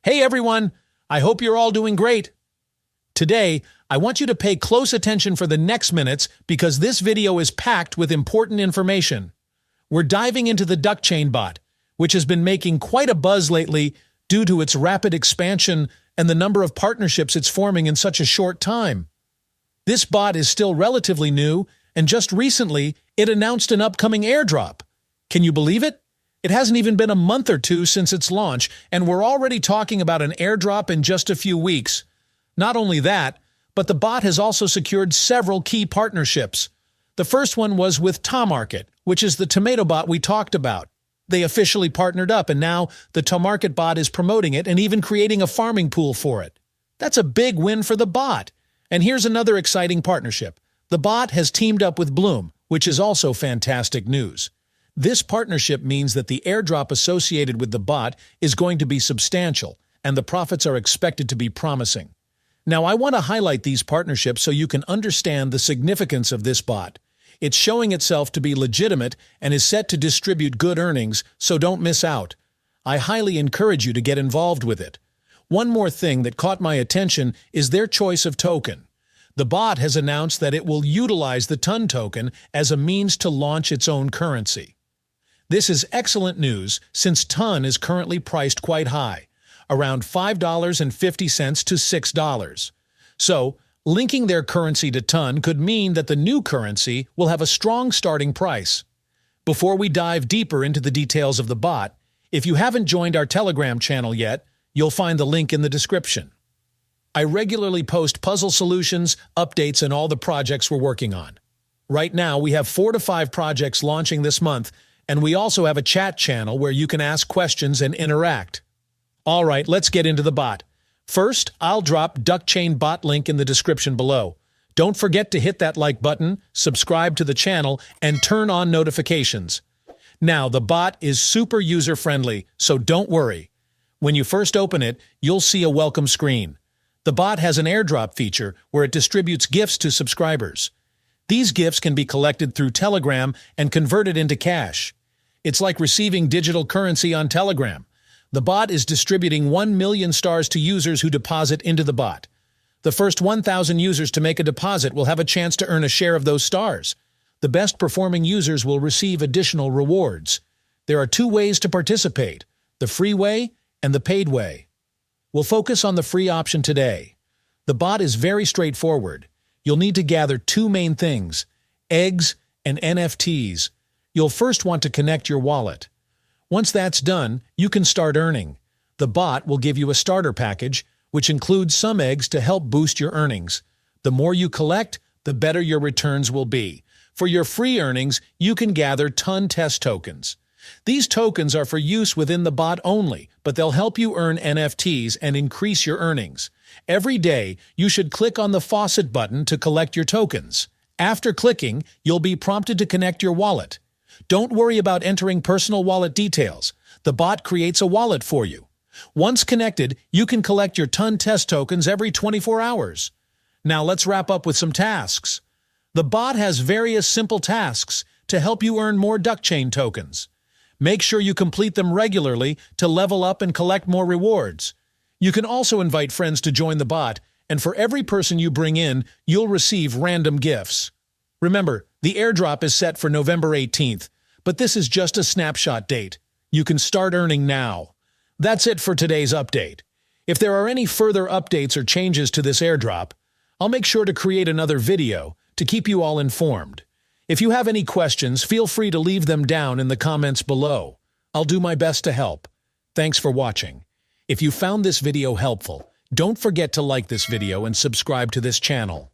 Hey everyone, I hope you're all doing great. Today, I want you to pay close attention for the next minutes because this video is packed with important information. We're diving into the DuckChain bot, which has been making quite a buzz lately due to its rapid expansion and the number of partnerships it's forming in such a short time. This bot is still relatively new, and just recently, it announced an upcoming airdrop. Can you believe it? It hasn't even been a month or two since its launch, and we're already talking about an airdrop in just a few weeks. Not only that, but the bot has also secured several key partnerships. The first one was with TOMARKET, which is the tomato bot we talked about. They officially partnered up, and now the TOMARKET bot is promoting it and even creating a farming pool for it. That's a big win for the bot. And here's another exciting partnership. The bot has teamed up with Blum, which is also fantastic news. This partnership means that the airdrop associated with the bot is going to be substantial, and the profits are expected to be promising. Now, I want to highlight these partnerships so you can understand the significance of this bot. It's showing itself to be legitimate and is set to distribute good earnings, so don't miss out. I highly encourage you to get involved with it. One more thing that caught my attention is their choice of token. The bot has announced that it will utilize the TON token as a means to launch its own currency. This is excellent news since TON is currently priced quite high, around $5.50 to $6. So, linking their currency to TON could mean that the new currency will have a strong starting price. Before we dive deeper into the details of the bot, if you haven't joined our Telegram channel yet, you'll find the link in the description. I regularly post puzzle solutions, updates, and all the projects we're working on. Right now, we have 4 to 5 projects launching this month, and we also have a chat channel where you can ask questions and interact. All right, let's get into the bot. First, I'll drop DuckChain bot link in the description below. Don't forget to hit that like button, subscribe to the channel, and turn on notifications. Now, the bot is super user-friendly, so don't worry. When you first open it, you'll see a welcome screen. The bot has an airdrop feature where it distributes gifts to subscribers. These gifts can be collected through Telegram and converted into cash. It's like receiving digital currency on Telegram. The bot is distributing 1 million stars to users who deposit into the bot. The first 1,000 users to make a deposit will have a chance to earn a share of those stars. The best performing users will receive additional rewards. There are 2 ways to participate, the free way and the paid way. We'll focus on the free option today. The bot is very straightforward. You'll need to gather 2 main things, eggs and NFTs. You'll first want to connect your wallet. Once that's done, you can start earning. The bot will give you a starter package, which includes some eggs to help boost your earnings. The more you collect, the better your returns will be. For your free earnings, you can gather TON test tokens. These tokens are for use within the bot only, but they'll help you earn NFTs and increase your earnings. Every day, you should click on the faucet button to collect your tokens. After clicking, you'll be prompted to connect your wallet. Don't worry about entering personal wallet details. The bot creates a wallet for you. Once connected, you can collect your TON test tokens every 24 hours. Now let's wrap up with some tasks. The bot has various simple tasks to help you earn more DuckChain tokens. Make sure you complete them regularly to level up and collect more rewards. You can also invite friends to join the bot, and for every person you bring in, you'll receive random gifts. Remember, the airdrop is set for November 18th, but this is just a snapshot date. You can start earning now. That's it for today's update. If there are any further updates or changes to this airdrop, I'll make sure to create another video to keep you all informed. If you have any questions, feel free to leave them down in the comments below. I'll do my best to help. Thanks for watching. If you found this video helpful, don't forget to like this video and subscribe to this channel.